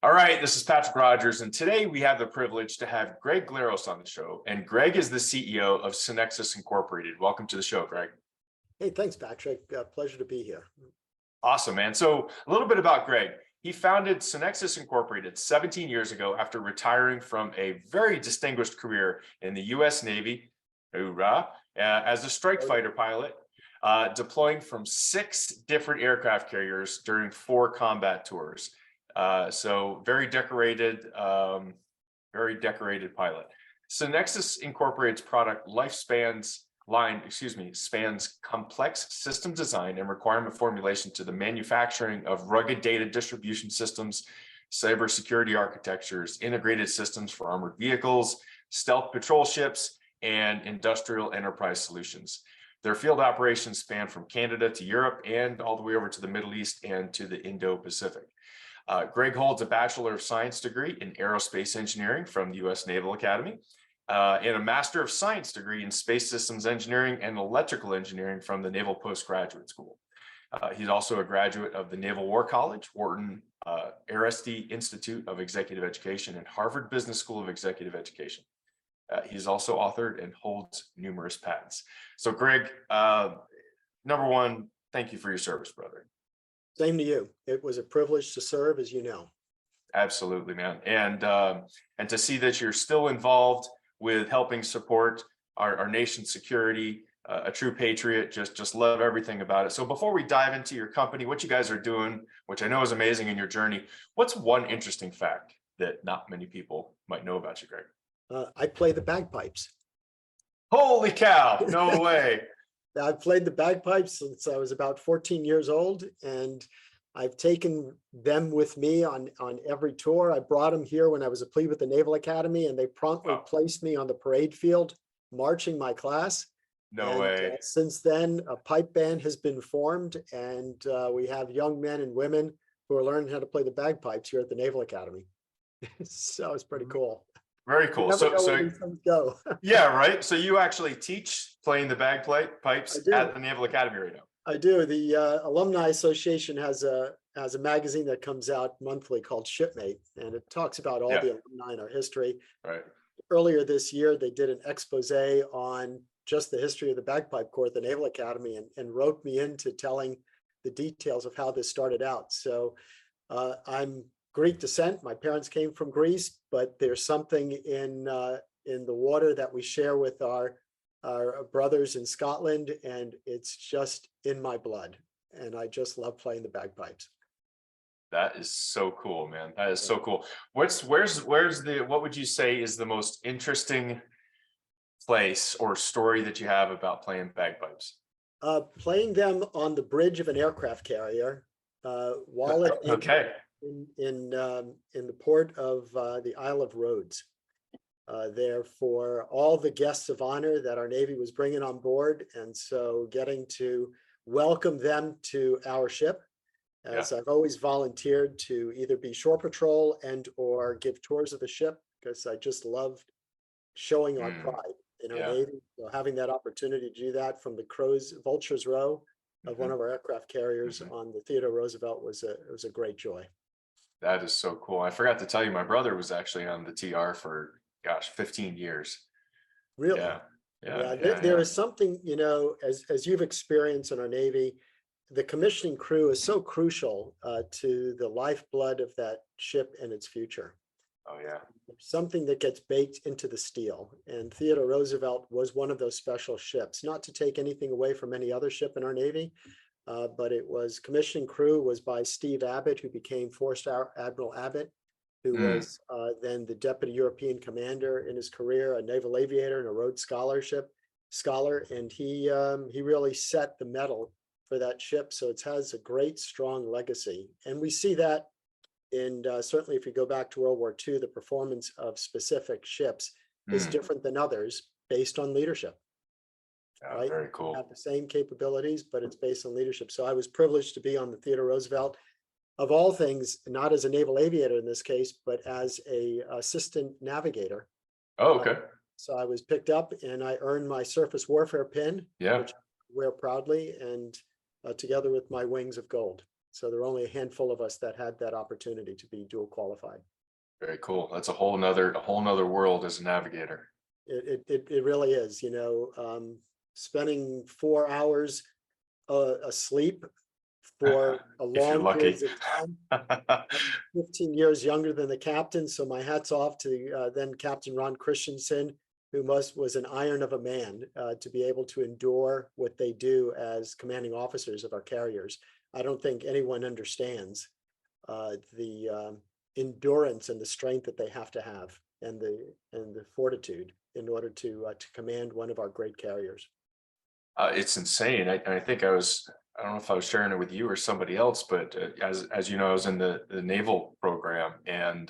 All right, this is Patrick Rogers, and today we have the privilege to have Greg Glaros on the show. And Greg is the CEO of SYNEXXUS Incorporated. Welcome to the show, Greg. Hey, thanks, Patrick. Pleasure to be here. Awesome, man. So a little bit about Greg. He founded SYNEXXUS Incorporated 17 years ago after retiring from a very distinguished career in the U.S. Navy, hoorah, as a strike fighter pilot, deploying from 6 different aircraft carriers during 4 combat tours. So very decorated pilot. SYNEXXUS Incorporated's product spans complex system design and requirement formulation to the manufacturing of rugged data distribution systems, cybersecurity architectures, integrated systems for armored vehicles, stealth patrol ships, and industrial enterprise solutions. Their field operations span from Canada to Europe and all the way over to the Middle East and to the Indo-Pacific. Greg holds a Bachelor of Science degree in Aerospace Engineering from the U.S. Naval Academy, and a Master of Science degree in Space Systems Engineering and Electrical Engineering from the Naval Postgraduate School. He's also a graduate of the Naval War College, Wharton Aristide Institute of Executive Education, and Harvard Business School of Executive Education. He's also authored and holds numerous patents. So Greg, number one, thank you for your service, brother. Same to you. It was a privilege to serve, as you know. Absolutely, man. And to see that you're still involved with helping support our nation's security, a true patriot, just love everything about it. So before we dive into your company, what you guys are doing, which I know is amazing in your journey, what's one interesting fact that not many people might know about you, Greg? I play the bagpipes. Holy cow, no way. I've played the bagpipes since I was about 14 years old, and I've taken them with me on every tour. I brought them here when I was a plebe at the Naval Academy, and they promptly placed me on the parade field, marching my class. No way. Since then, a pipe band has been formed, and we have young men and women who are learning how to play the bagpipes here at the Naval Academy. So it's pretty cool. Very cool. So go. Yeah, right. So you actually teach playing the bagpipes at the Naval Academy right now. I do. The Alumni Association has a magazine that comes out monthly called Shipmate, and it talks about all the alumni in our history. Right. Earlier this year, they did an expose on just the history of the bagpipe corps at the Naval Academy, and wrote me into telling the details of how this started out. So I'm Greek descent. My parents came from Greece, but there's something in the water that we share with our brothers in Scotland, and it's just in my blood. And I just love playing the bagpipes. That is so cool, man. That is so cool. What would you say is the most interesting place or story that you have about playing bagpipes? Playing them on the bridge of an aircraft carrier, while in the port of the Isle of Rhodes. There for all the guests of honor that our Navy was bringing on board, and so getting to welcome them to our ship, as I've always volunteered to either be shore patrol and or give tours of the ship, because I just loved showing our pride in our Navy. So having that opportunity to do that from the Vulture's Row of one of our aircraft carriers on the Theodore Roosevelt was a great joy. That is so cool. I forgot to tell you, my brother was actually on the TR for, 15 years. Really? There is something, as you've experienced in our Navy, the commissioning crew is so crucial to the lifeblood of that ship and its future. Oh, yeah. Something that gets baked into the steel. And Theodore Roosevelt was one of those special ships, not to take anything away from any other ship in our Navy. But it was commissioning crew was by Steve Abbott, who became Four-Star Admiral Abbott, who was then the Deputy European Commander in his career, a naval aviator and a Rhodes Scholar, and he really set the mettle for that ship. So it has a great, strong legacy, and we see that in certainly if you go back to World War II, the performance of specific ships is different than others based on leadership. Right? Very cool. Have the same capabilities, but it's based on leadership. So I was privileged to be on the Theodore Roosevelt, of all things, not as a naval aviator in this case, but as a assistant navigator. Oh, okay. So I was picked up and I earned my surface warfare pin, which I wear proudly, and together with my wings of gold. So there are only a handful of us that had that opportunity to be dual qualified. Very cool. That's a whole nother world as a navigator. It really is, spending 4 hours asleep for a If you're long lucky. periods of time. 15 years younger than the captain, so my hat's off to then Captain Ron Christensen, who was an iron of a man to be able to endure what they do as commanding officers of our carriers. I don't think anyone understands the endurance and the strength that they have to have, and the fortitude in order to command one of our great carriers. It's insane. I think I don't know if I was sharing it with you or somebody else, but as you know, I was in the naval program, and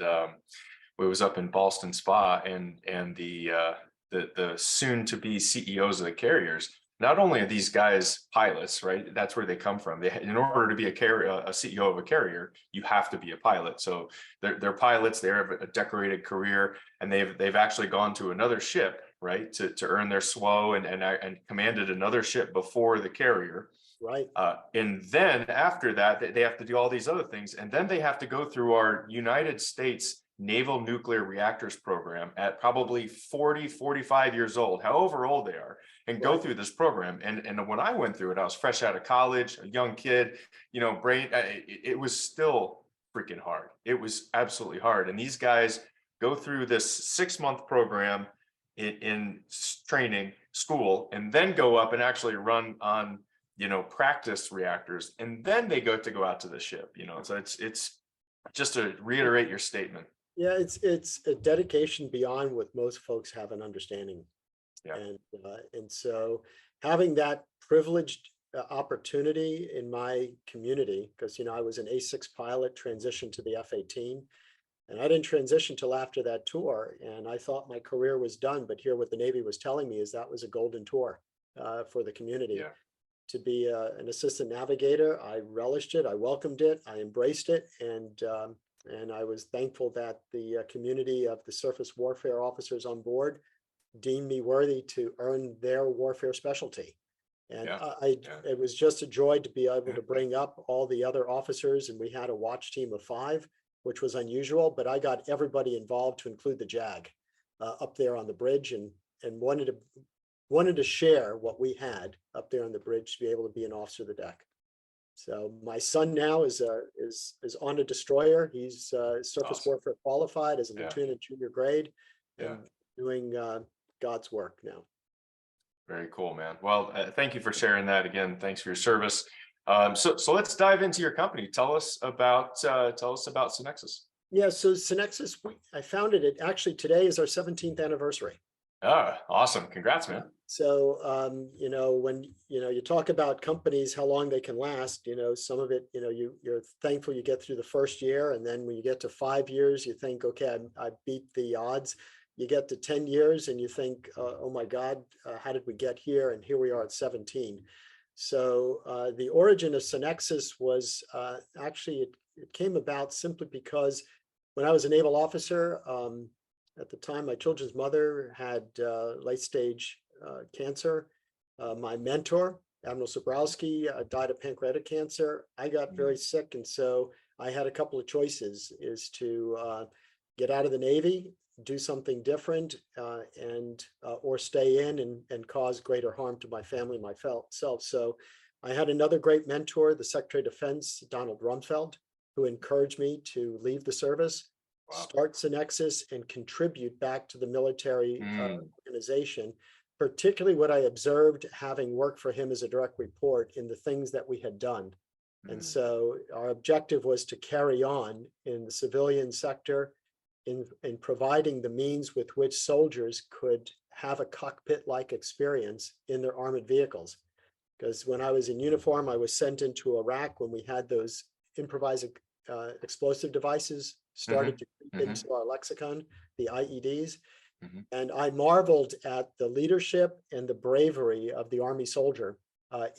we was up in Ballston Spa, and the soon to be CEOs of the carriers. Not only are these guys pilots, right? That's where they come from. In order to be a CEO of a carrier, you have to be a pilot. So they're pilots. They have a decorated career, and they've actually gone to another ship, right, to earn their SWO, and commanded another ship before the carrier. Right. And then after that, they have to do all these other things. And then they have to go through our United States Naval Nuclear Reactors program at probably 40, 45 years old, however old they are, and go through this program. And when I went through it, I was fresh out of college, a young kid, it was still freaking hard. It was absolutely hard. And these guys go through this 6-month program in training school, and then go up and actually run on practice reactors, and then they go out to the ship. So it's just to reiterate your statement. Yeah, it's a dedication beyond what most folks have an understanding. Yeah. And so having that privileged opportunity in my community, because I was an A6 pilot, transitioned to the F-18, and I didn't transition till after that tour, and I thought my career was done. But here, what the Navy was telling me is that was a golden tour for the community. Yeah. To be an assistant navigator, I relished it, I welcomed it, I embraced it, and I was thankful that the community of the surface warfare officers on board deemed me worthy to earn their warfare specialty. And it was just a joy to be able to bring up all the other officers, and we had a watch team of 5, which was unusual, but I got everybody involved, to include the JAG up there on the bridge, and wanted to share what we had up there on the bridge to be able to be an officer of the deck. So my son now is on a destroyer. He's surface warfare qualified as a lieutenant junior grade, and doing God's work now. Very cool, man. Well, thank you for sharing that. Again, thanks for your service. So let's dive into your company. Tell us about SYNEXXUS. Yeah, so SYNEXXUS, I founded it. Actually, today is our 17th anniversary. Oh, awesome. Congrats, man. So, when, you talk about companies, how long they can last, some of it, you're thankful you get through the first year. And then when you get to 5 years, you think, okay, I beat the odds. You get to 10 years and you think, oh my God, how did we get here? And here we are at 17. So the origin of SYNEXXUS was actually, it came about simply because when I was a naval officer, at the time, my children's mother had late stage cancer. My mentor, Admiral Sobrowski, died of pancreatic cancer. I got very sick, and so I had a couple of choices: is to get out of the Navy, do something different, or stay in and cause greater harm to my family, myself. So I had another great mentor, the Secretary of Defense, Donald Rumsfeld, who encouraged me to leave the service, start SYNEXXUS, and contribute back to the military organization, particularly what I observed having worked for him as a direct report in the things that we had done. And so our objective was to carry on in the civilian sector in providing the means with which soldiers could have a cockpit-like experience in their armored vehicles. Because when I was in uniform, I was sent into Iraq when we had those improvised explosive devices started to creep into our lexicon, the IEDs. And I marveled at the leadership and the bravery of the Army soldier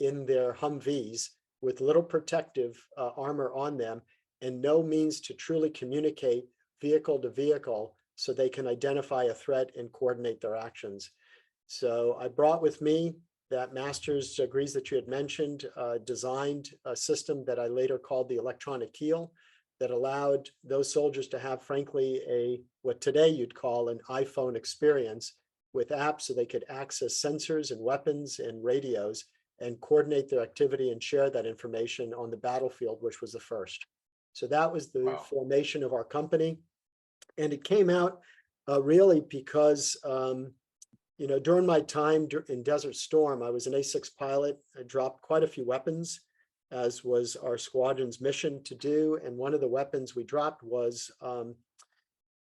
in their Humvees with little protective armor on them, and no means to truly communicate vehicle to vehicle so they can identify a threat and coordinate their actions. So I brought with me that master's degrees that you had mentioned designed a system that I later called the electronic keel that allowed those soldiers to have, frankly, what today you'd call an iPhone experience with apps so they could access sensors and weapons and radios and coordinate their activity and share that information on the battlefield, which was the first. So that was the Wow. formation of our company. And it came out really because, during my time in Desert Storm, I was an A6 pilot. I dropped quite a few weapons, as was our squadron's mission to do. And one of the weapons we dropped was the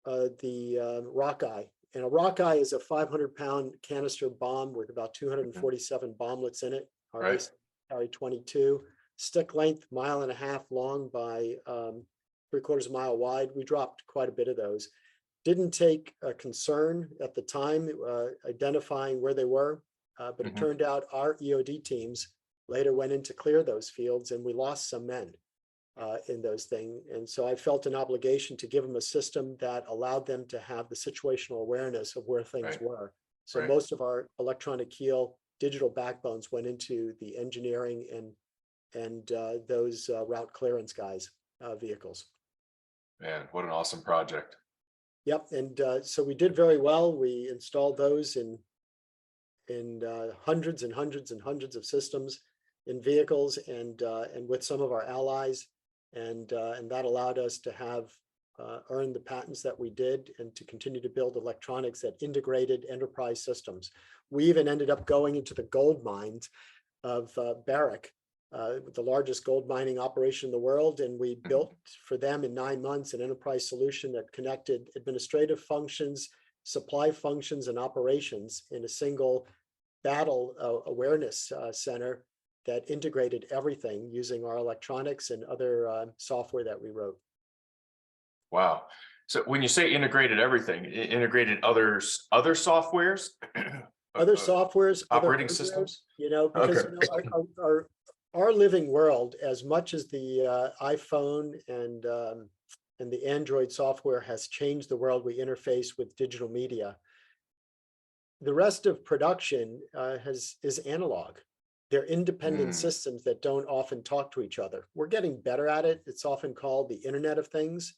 Rockeye. And a Rockeye is a 500-pound canister bomb with about 247 bomblets in it. Our Right. base carried 22. Stick length, 1.5 miles long by 3/4 mile wide. We dropped quite a bit of those. Didn't take a concern at the time identifying where they were, but it turned out our EOD teams later went in to clear those fields, and we lost some men in those things. And so I felt an obligation to give them a system that allowed them to have the situational awareness of where things Right. were. So Right. most of our electronic keel digital backbones went into the engineering and those route clearance guys' vehicles. Man, what an awesome project. Yep, and so we did very well. We installed those in hundreds and hundreds and hundreds of systems in vehicles and with some of our allies, and that allowed us to have earned the patents that we did and to continue to build electronics that integrated enterprise systems. We even ended up going into the gold mines of Barrick, the largest gold mining operation in the world, and we built for them in 9 months an enterprise solution that connected administrative functions, supply functions, and operations in a single battle awareness center that integrated everything using our electronics and other software that we wrote. Wow. So when you say integrated everything, integrated other softwares, Other softwares, operating other systems. because Okay. our living world, as much as the iPhone and the Android software has changed the world we interface with digital media, the rest of production is analog. They're independent systems that don't often talk to each other. We're getting better at it. It's often called the Internet of Things,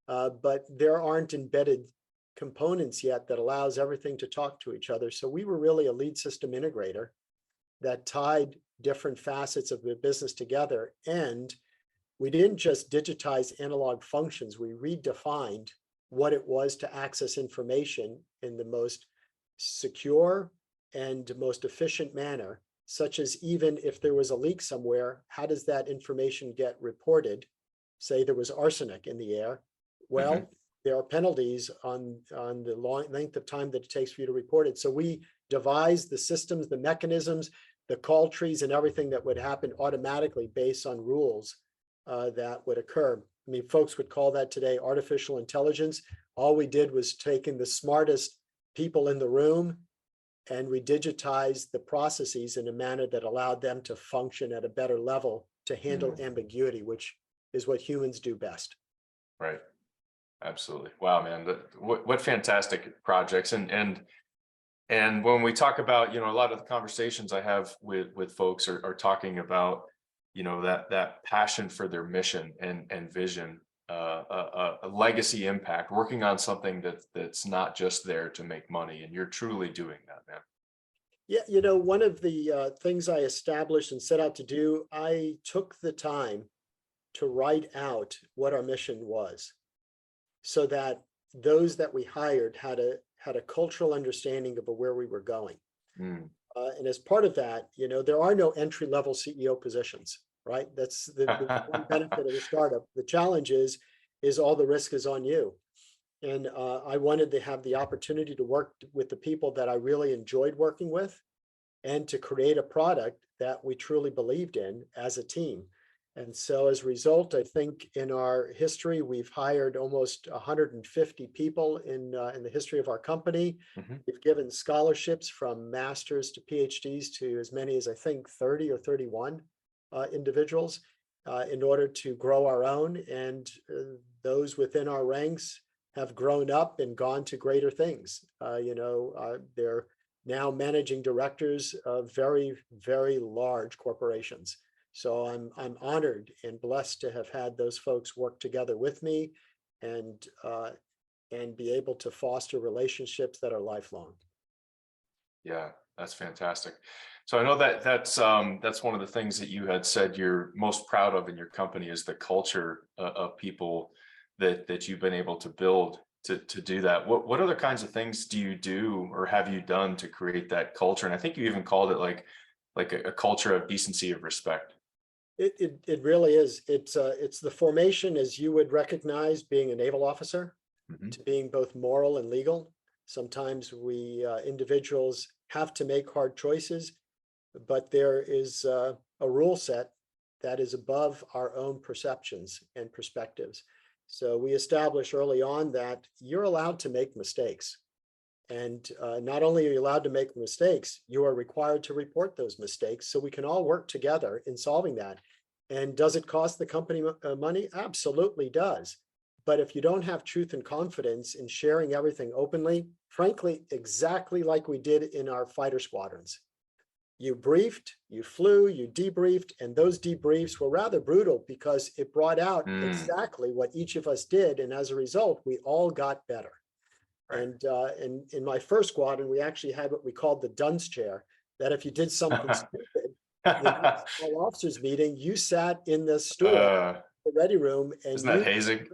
but there aren't embedded components yet that allows everything to talk to each other. So we were really a lead system integrator that tied different facets of the business together. And we didn't just digitize analog functions. We redefined what it was to access information in the most secure and most efficient manner, such as even if there was a leak somewhere, how does that information get reported? Say there was arsenic in the air. Well, there are penalties on the long length of time that it takes for you to report it. So we devised the systems, the mechanisms, the call trees, and everything that would happen automatically based on rules that would occur. I mean, folks would call that today artificial intelligence. All we did was taking the smartest people in the room and we digitized the processes in a manner that allowed them to function at a better level to handle ambiguity, which is what humans do best. Right. Absolutely. Wow, man. What fantastic projects. And when we talk about, a lot of the conversations I have with folks are talking about, that passion for their mission and vision, a legacy impact, working on something that's not just there to make money. And you're truly doing that, man. Yeah, one of the things I established and set out to do, I took the time to write out what our mission was, so that those that we hired had a cultural understanding of where we were going. And as part of that, there are no entry-level CEO positions, right? That's the one benefit of the startup. The challenge is all the risk is on you. And I wanted to have the opportunity to work with the people that I really enjoyed working with and to create a product that we truly believed in as a team. And so as a result, I think in our history, we've hired almost 150 people in the history of our company. We've given scholarships from masters to PhDs to as many as I think 30 or 31 individuals in order to grow our own. And those within our ranks have grown up and gone to greater things. They're now managing directors of very, very large corporations. So I'm honored and blessed to have had those folks work together with me and be able to foster relationships that are lifelong. Yeah, that's fantastic. So I know that that's one of the things that you had said you're most proud of in your company is the culture of people that you've been able to build to do that. What other kinds of things do you do or have you done to create that culture? And I think you even called it like a culture of decency of respect. It really is. It's the formation, as you would recognize, being a naval officer, Mhm. to being both moral and legal. Sometimes we individuals have to make hard choices, but there is a rule set that is above our own perceptions and perspectives. So we establish early on that you're allowed to make mistakes. And not only are you allowed to make mistakes, you are required to report those mistakes so we can all work together in solving that. And does it cost the company money? Absolutely does. But if you don't have truth and confidence in sharing everything openly, frankly, exactly like we did in our fighter squadrons, you briefed, you flew, you debriefed, and those debriefs were rather brutal because it brought out exactly what each of us did. And as a result, we all got better. Right. And in my first squadron, we actually had what we called the dunce chair, that if you did something stupid, the next all officers meeting, you sat in the stool, the ready room, and Isn't that hazing?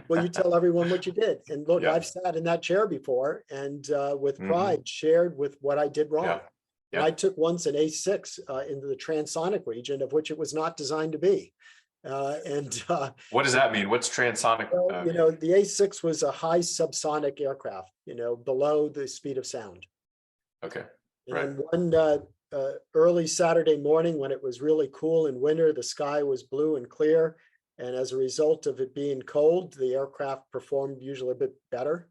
well, you tell everyone what you did. And look, Yeah. I've sat in that chair before and with Mhm. pride shared with what I did wrong. Yeah. And I took once an A6 into the transonic region, of which it was not designed to be. What does that mean? What's transonic? Well, you know, the A6 was a high subsonic aircraft, you know, below the speed of sound. Okay. And Right. then one early Saturday morning, when it was really cool in winter, the sky was blue and clear. And as a result of it being cold, the aircraft performed usually a bit better.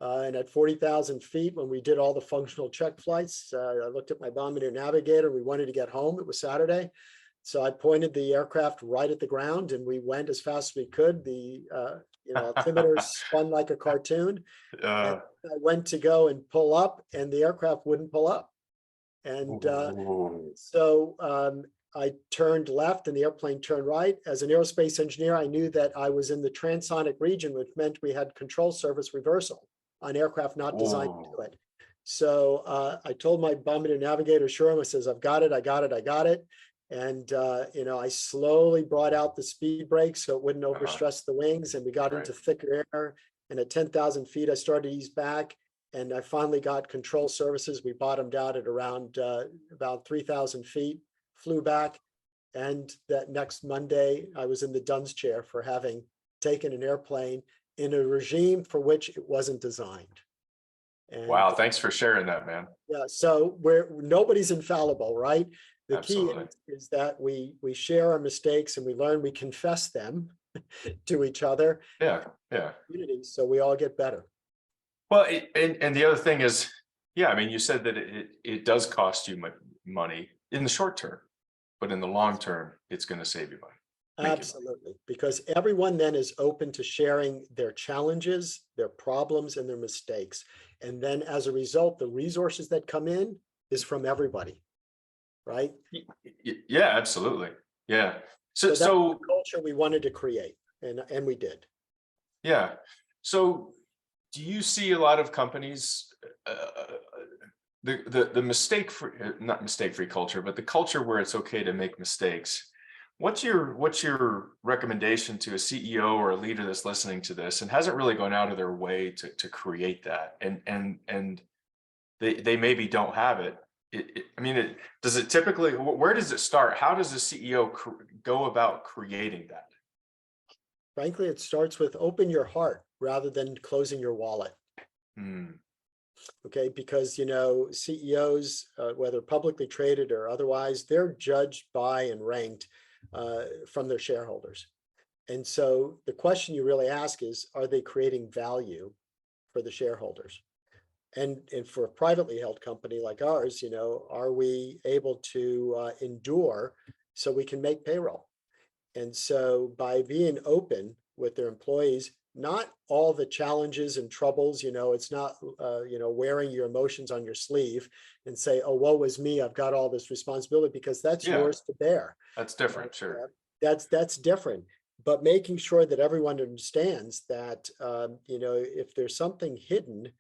And at 40,000 feet, when we did all the functional check flights, I looked at my bombardier navigator. We wanted to get home. It was Saturday. So I pointed the aircraft right at the ground and we went as fast as we could. The altimeter spun like a cartoon. And I went to go and pull up and the aircraft wouldn't pull up. And so I turned left and the airplane turned right. As an aerospace engineer, I knew that I was in the transonic region, which meant we had control surface reversal on aircraft not designed to do it. So I told my bombardier navigator, sure, I says, I've got it, I got it, I got it. And I slowly brought out the speed brakes so it wouldn't overstress the wings, and we got into thicker air. And at 10,000 feet, I started to ease back, and I finally got control surfaces. We bottomed out at around about 3,000 feet, flew back, and that next Monday, I was in the dunce chair for having taken an airplane in a regime for which it wasn't designed. And, wow, thanks for sharing that, man. Yeah, so nobody's infallible, right? The Absolutely. key is that we share our mistakes and we learn, we confess them to each other. Yeah, yeah. So we all get better. Well, and the other thing is, yeah, I mean, you said that it does cost you money in the short term, but in the long term, it's going to save you money. Absolutely, because everyone then is open to sharing their challenges, their problems, and their mistakes. And then as a result, the resources that come in is from everybody, right? Yeah, absolutely. Yeah. So that's the culture we wanted to create, and we did. Yeah. So do you see a lot of companies, the mistake-free, not mistake-free culture, but the culture where it's okay to make mistakes? What's your recommendation to a CEO or a leader that's listening to this and hasn't really gone out of their way to create that, and they maybe don't have it? I mean, does it typically, where does it start? How does a CEO go about creating that? Frankly, it starts with open your heart rather than closing your wallet. Okay, because CEOs, whether publicly traded or otherwise, they're judged by and ranked from their shareholders. And so the question you really ask is, are they creating value for the shareholders? And for a privately held company like ours, are we able to endure so we can make payroll? And so by being open with their employees, not all the challenges and troubles, it's not, wearing your emotions on your sleeve and say, oh, woe is me, I've got all this responsibility, because that's Yeah, yours to bear. that's different, sure. That's different. But making sure that everyone understands that, if there's something hidden,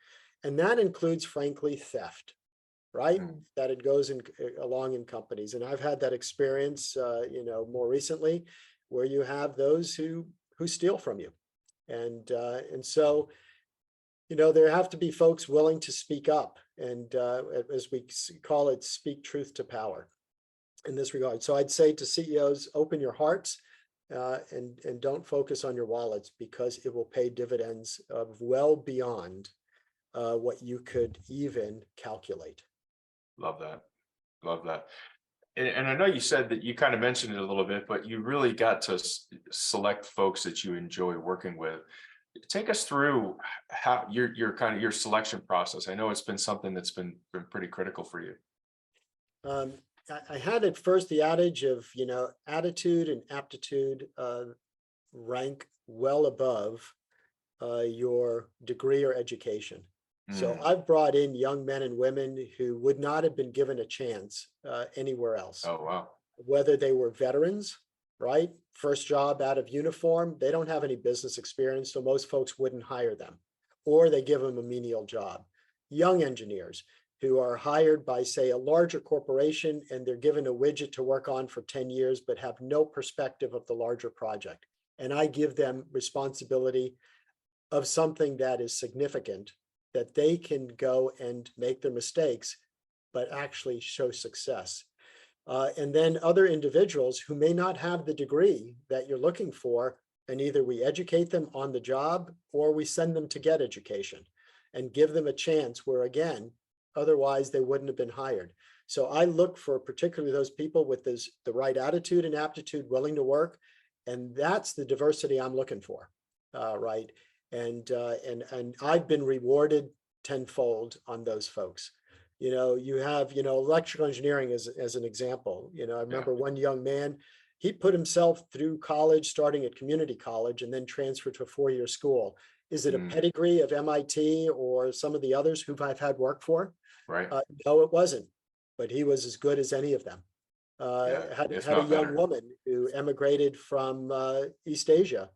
and that includes, frankly, theft, right? Mm. That it goes in along in companies. And I've had that experience, more recently, where you have those who steal from you. And so, there have to be folks willing to speak up and, as we call it, speak truth to power in this regard. So I'd say to CEOs, open your hearts, and don't focus on your wallets, because it will pay dividends of well beyond what you could even calculate. Love that. Love that. And I know you said that you kind of mentioned it a little bit, but you really got to select folks that you enjoy working with. Take us through how your kind of your selection process. I know it's been something that's been pretty critical for you. Um, I had at first the adage of, attitude and aptitude rank well above your degree or education. So Mm. I've brought in young men and women who would not have been given a chance anywhere else, Oh, wow. whether they were veterans, right? First job out of uniform, they don't have any business experience, so most folks wouldn't hire them, or they give them a menial job. Young engineers who are hired by, say, a larger corporation, and they're given a widget to work on for 10 years, but have no perspective of the larger project. And I give them responsibility of something that is significant, that they can go and make their mistakes, but actually show success. And then other individuals who may not have the degree that you're looking for, and either we educate them on the job or we send them to get education and give them a chance where, again, otherwise they wouldn't have been hired. So I look for particularly those people with the right attitude and aptitude, willing to work. And that's the diversity I'm looking for, right? And I've been rewarded tenfold on those folks. You have, electrical engineering as an example. I Yeah. remember one young man, he put himself through college, starting at community college, and then transferred to a 4-year school. Is it a Mm. pedigree of MIT or some of the others who I've had work for? Right. No, it wasn't, but he was as good as any of them. Yeah. If Had a not young better. woman who emigrated from East Asia,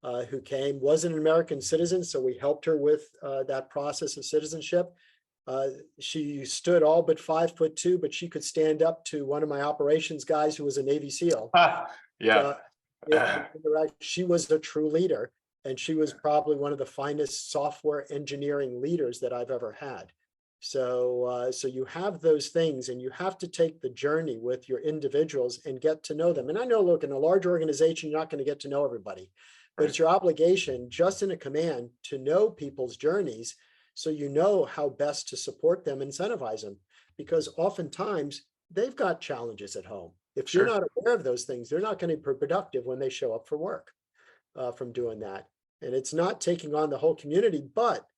who wasn't an American citizen, so we helped her with that process of citizenship. She stood all but 5'2", but she could stand up to one of my operations guys who was a Navy SEAL. Ah, yeah. Uh, she was a true leader, and she was probably one of the finest software engineering leaders that I've ever had. So you have those things, and you have to take the journey with your individuals and get to know them. And I know, look, in a large organization, you're not going to get to know everybody, but Right. it's your obligation, just in a command, to know people's journeys, so you know how best to support them, incentivize them, because oftentimes they've got challenges at home. If you're Sure. not aware of those things, they're not going to be productive when they show up for work from doing that. And it's not taking on the whole community, but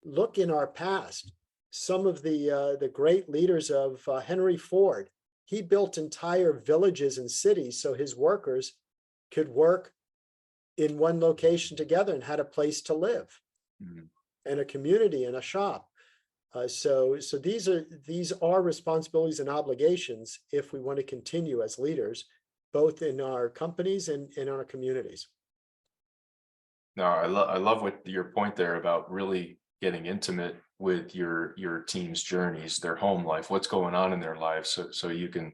look in our past. Some of the great leaders of Henry Ford, he built entire villages and cities so his workers could work in one location together and had a place to live, Mhm. and a community and a shop. So these are responsibilities and obligations if we want to continue as leaders, both in our companies and in our communities. No, I love what your point there about really getting intimate with your team's journeys, their home life, what's going on in their lives, so you can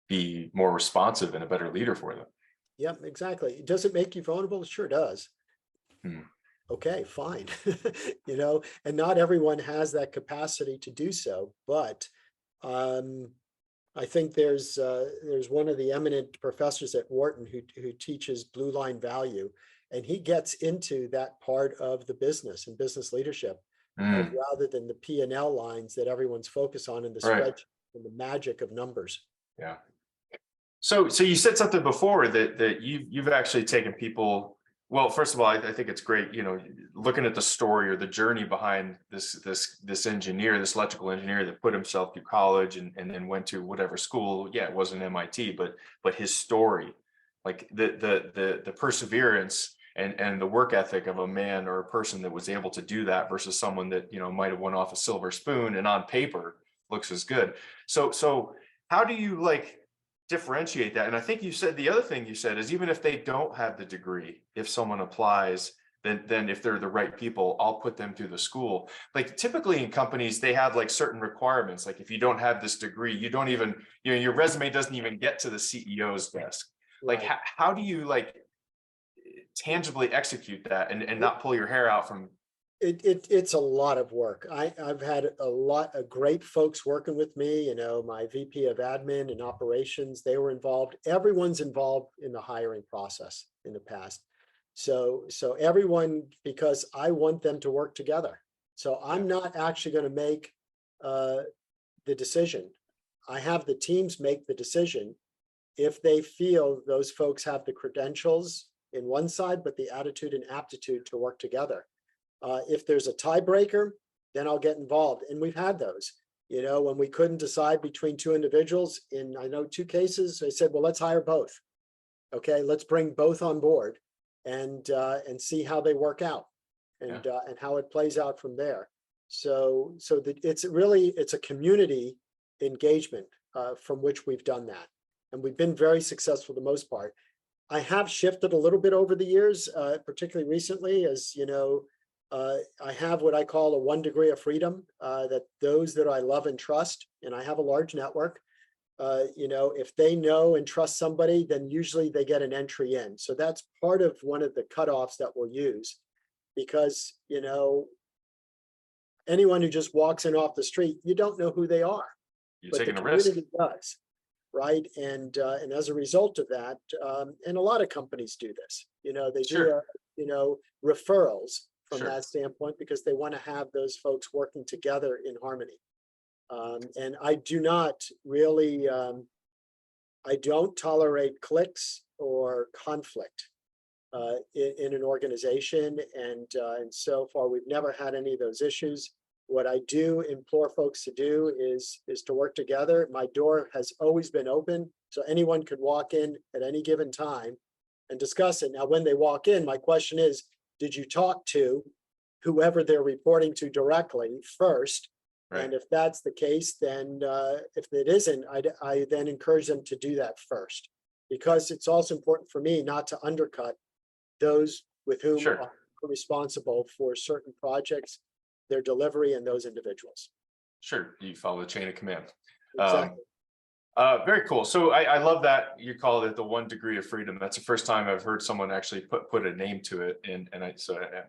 be more responsive and a better leader for them. Yep, exactly. Does it make you vulnerable? It sure does. Hmm. Okay, fine. And not everyone has that capacity to do so, but um, I think there's one of the eminent professors at Wharton who teaches blue line value, and he gets into that part of the business and business leadership of, Mm. rather than the P&L lines that everyone's focused on in the Right. spreadsheet and the magic of numbers. Yeah. So you said something before that you've actually taken people. Well, first of all, I think it's great, looking at the story or the journey behind this engineer, this electrical engineer that put himself through college and then went to whatever school. Yeah, it wasn't MIT, but his story, like the perseverance and the work ethic of a man or a person that was able to do that versus someone that, you know, might have won off a silver spoon and on paper looks as good. So how do you like differentiate that? And I think you said the other thing you said is even if they don't have the degree, if someone applies, then if they're the right people, I'll put them through the school. Like typically in companies, they have like certain requirements. Like if you don't have this degree, you don't even, you know, your resume doesn't even get to the CEO's desk. Like Right. how do you like tangibly execute that and not pull your hair out from? It's a lot of work. I've had a lot of great folks working with me, you know, my VP of admin and operations, they were involved. Everyone's involved in the hiring process in the past. So everyone, because I want them to work together. So I'm not actually going to make the decision. I have the teams make the decision if they feel those folks have the credentials in one side, but the attitude and aptitude to work together. If there's a tiebreaker, then I'll get involved. And we've had those, you know, when we couldn't decide between two individuals in, I know 2 cases, I said, well, let's hire both. Okay, let's bring both on board and see how they work out and how it plays out from there. So it's a community engagement from which we've done that. And we've been very successful for the most part. I have shifted a little bit over the years, particularly recently, as you know, I have what I call a 1 degree of freedom, that those that I love and trust, and I have a large network, you know, if they know and trust somebody, then usually they get an entry in. So that's part of one of the cutoffs that we'll use, because, you know, anyone who just walks in off the street, you don't know who they are, You're but the taking a risk. community does, right? And as a result of that, and a lot of companies do this, you know, they do, Sure. you know, referrals from Sure. that standpoint, because they want to have those folks working together in harmony. And I do not really, I don't tolerate cliques or conflict in an organization. And so far, we've never had any of those issues. What I do implore folks to do is to work together. My door has always been open, so anyone could walk in at any given time and discuss it. Now, when they walk in, my question is, did you talk to whoever they're reporting to directly first? Right. And if that's the case, then if it isn't, I then encourage them to do that first, because it's also important for me not to undercut those with whom Sure. are responsible for certain projects, their delivery, and those individuals. Sure. You follow the chain of command. Exactly. Very cool. So I love that you call it the 1 degree of freedom. That's the first time I've heard someone actually put a name to it, and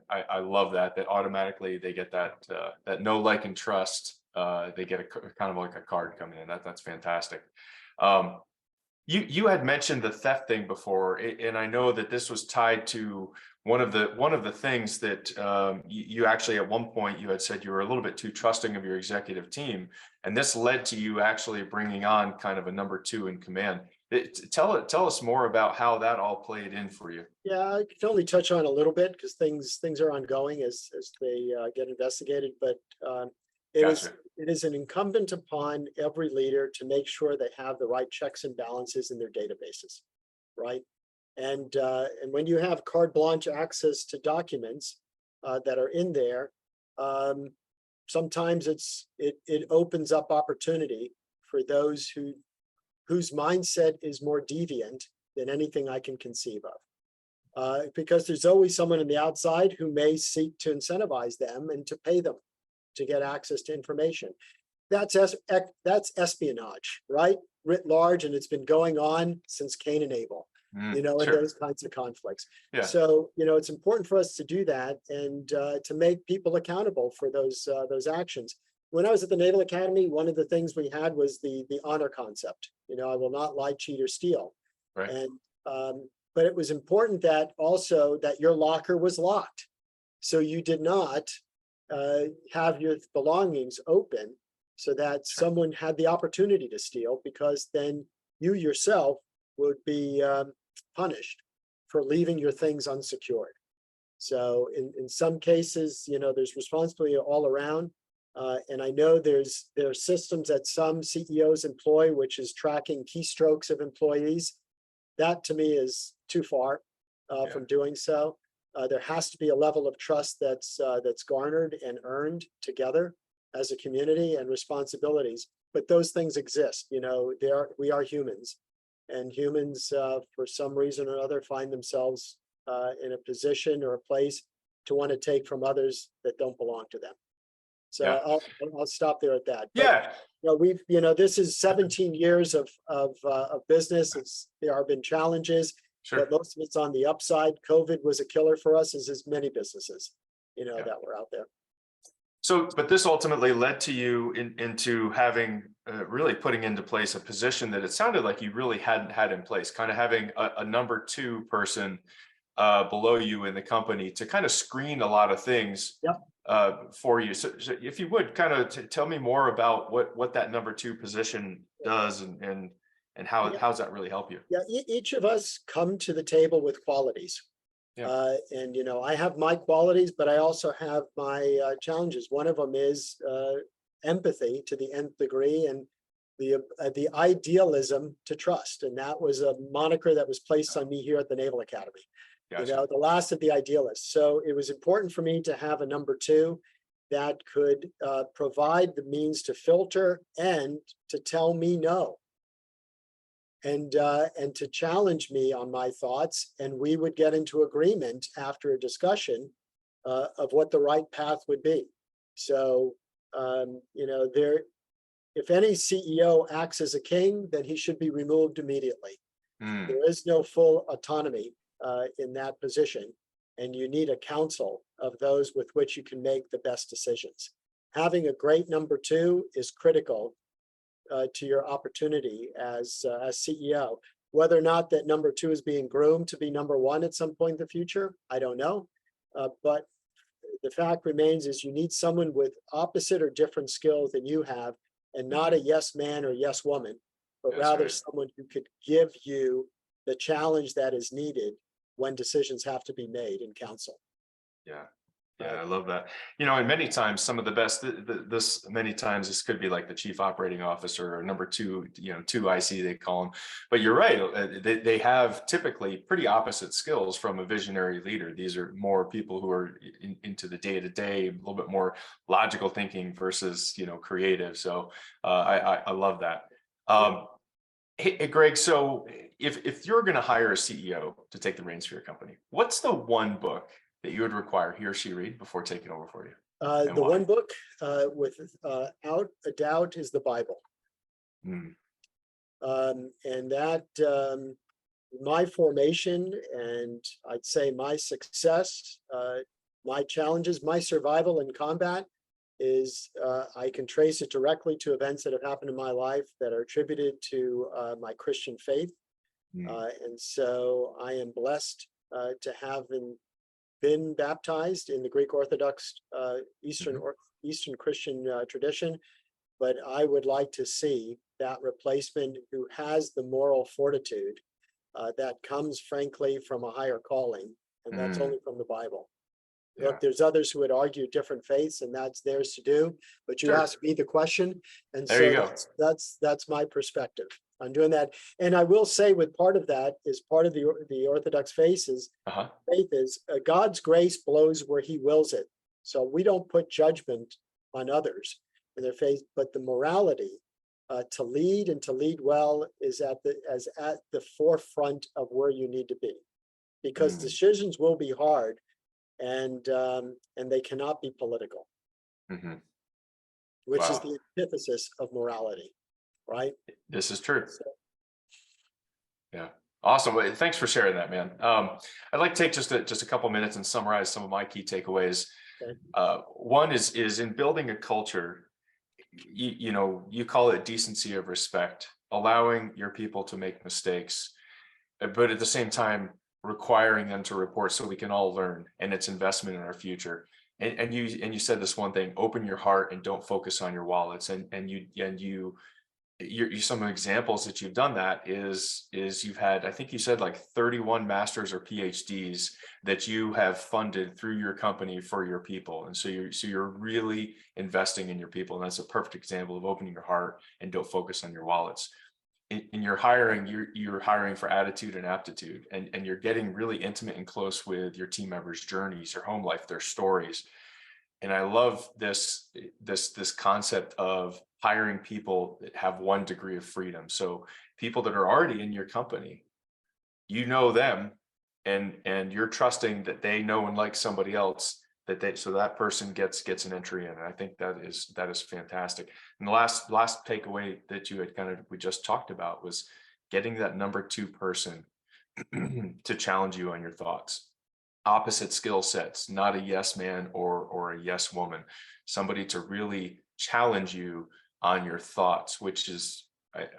I love that automatically they get that that know, like, and trust. They get a kind of like a card coming in. That's fantastic. You had mentioned the theft thing before, and I know that this was tied to one of the things that you actually at one point you had said you were a little bit too trusting of your executive team, and this led to you actually bringing on kind of a number 2 in command. Tell us more about how that all played in for you. Yeah, I can only touch on a little bit because things are ongoing as they get investigated. But Gotcha. it is an incumbent upon every leader to make sure they have the right checks and balances in their databases, right? And when you have carte blanche access to documents that are in there, sometimes it opens up opportunity for those whose mindset is more deviant than anything I can conceive of. Because there's always someone on the outside who may seek to incentivize them and to pay them to get access to information. That's espionage, right? Writ large, and it's been going on since Cain and Abel, you know, and Sure. those kinds of conflicts. Yeah. So, you know, it's important for us to do that and to make people accountable for those actions. When I was at the Naval Academy, one of the things we had was the honor concept. You know, I will not lie, cheat, or steal. Right. And but it was important that also that your locker was locked, so you did not have your belongings open so that someone had the opportunity to steal, because then you yourself would be punished for leaving your things unsecured. So in some cases, you know, there's responsibility all around. And I know there are systems that some CEOs employ, which is tracking keystrokes of employees. That to me is too far from doing so. There has to be a level of trust that's garnered and earned together as a community, and responsibilities. But those things exist. We are humans, and humans, for some reason or other, find themselves in a position or a place to want to take from others that don't belong to them. So Yeah. I'll stop there at that. But, Yeah. this is 17 years of business. There have been challenges, Sure. but most of it's on the upside. COVID was a killer for us, as many businesses, Yeah. that were out there. So, but this ultimately led to you into having really putting into place a position that it sounded like you really hadn't had in place, kind of having a number two person below you in the company to kind of screen a lot of things Yep. For you. So if you would kind of tell me more about what that number two position does, and how's that really help you? Yeah, each of us come to the table with qualities. Yeah. And I have my qualities, but I also have my challenges. One of them is empathy to the nth degree, and the idealism to trust. And that was a moniker that was placed on me here at the Naval Academy. Gotcha. The last of the idealists. So it was important for me to have a number two that could provide the means to filter and to tell me no. And to challenge me on my thoughts, and we would get into agreement after a discussion of what the right path would be. So, if any CEO acts as a king, then he should be removed immediately. There is no full autonomy in that position, and you need a council of those with which you can make the best decisions. Having a great number two is critical to your opportunity as CEO. Whether or not that number two is being groomed to be number one at some point in the future, I don't know. But the fact remains is you need someone with opposite or different skills than you have, and not a yes man or yes woman, but That's rather right. someone who could give you the challenge that is needed when decisions have to be made in council. Yeah. Yeah, I love that. And many times some of the best, many times this could be like the chief operating officer or number two, 2IC they call them. But you're right. They have typically pretty opposite skills from a visionary leader. These are more people who are into the day to day, a little bit more logical thinking versus, creative. So I love that. Hey, Greg, so if you're going to hire a CEO to take the reins for your company, what's the one book that you would require he or she read before taking over for you? The why? one book without a doubt is the Bible. Mm. And that my formation, and I'd say my success, my challenges, my survival in combat is I can trace it directly to events that have happened in my life that are attributed to my Christian faith. And so I am blessed to have been baptized in the Greek Orthodox Eastern Christian tradition, but I would like to see that replacement who has the moral fortitude that comes, frankly, from a higher calling, and that's only from the Bible. Yeah. Look, there's others who would argue different faiths, and that's theirs to do. But you Sure. asked me the question, and There you so go. that's my perspective on doing that. And I will say, with part of that is part of the Orthodox faith is God's grace blows where He wills it. So we don't put judgment on others in their faith, but the morality to lead and to lead well is at the forefront of where you need to be, because decisions will be hard. And they cannot be political, which is the antithesis of morality, right? This is true. Yeah, awesome. Well, thanks for sharing that, man. I'd like to take just a couple minutes and summarize some of my key takeaways. Okay. One is in building a culture. You call it decency of respect, allowing your people to make mistakes, but at the same time requiring them to report so we can all learn, and it's investment in our future. And you said this one thing: open your heart and don't focus on your wallets. Some examples that you've done that is you've had, I think you said, like 31 masters or PhDs that you have funded through your company for your people. And so you're really investing in your people. And that's a perfect example of opening your heart and don't focus on your wallets. in your hiring, you're hiring for attitude and aptitude, and you're getting really intimate and close with your team members' journeys, their home life, their stories. And I love this concept of hiring people that have one degree of freedom. So people that are already in your company, you know them, and you're trusting that they know and like somebody else, so that person gets an entry in. And I think that is fantastic. And the last takeaway that we just talked about was getting that number 2 person to challenge you on your thoughts. Opposite skill sets, not a yes man or a yes woman, somebody to really challenge you on your thoughts, which is,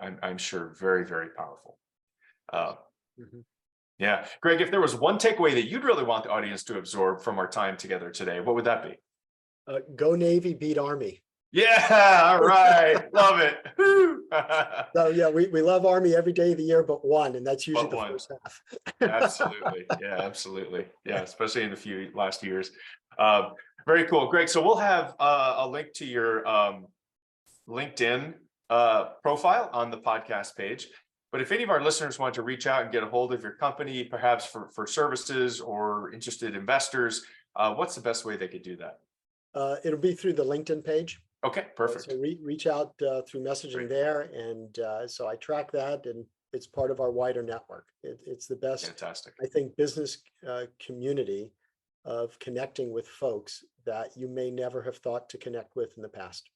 I'm sure, very, very powerful. Yeah. Greg, if there was one takeaway that you'd really want the audience to absorb from our time together today, what would that be? Go Navy, beat Army. Yeah. All right. Love it. So yeah, we love Army every day of the year, but one, and that's usually But the one. first half. Absolutely. Yeah, absolutely. Yeah, especially in the few last years. Very cool. Greg, so we'll have a link to your LinkedIn profile on the podcast page. But if any of our listeners want to reach out and get a hold of your company, perhaps for services or interested investors, what's the best way they could do that? It'll be through the LinkedIn page. Okay, perfect. So reach out through messaging Great. there. And so I track that, and it's part of our wider network. It's the best, Fantastic. I think, business community of connecting with folks that you may never have thought to connect with in the past.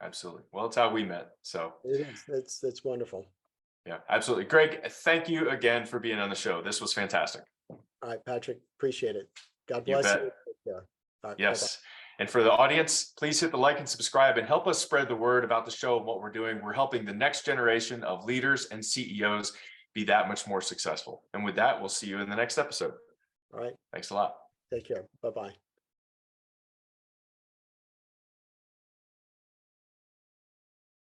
Absolutely. Well, it's how we met. So it is. It's wonderful. Yeah, absolutely. Greg, thank you again for being on the show. This was fantastic. All right, Patrick, appreciate it. God You bless bet. you. Yeah. All right, Yes. bye-bye. And for the audience, please hit the like and subscribe and help us spread the word about the show and what we're doing. We're helping the next generation of leaders and CEOs be that much more successful. And with that, we'll see you in the next episode. All right. Thanks a lot. Take care. Bye-bye.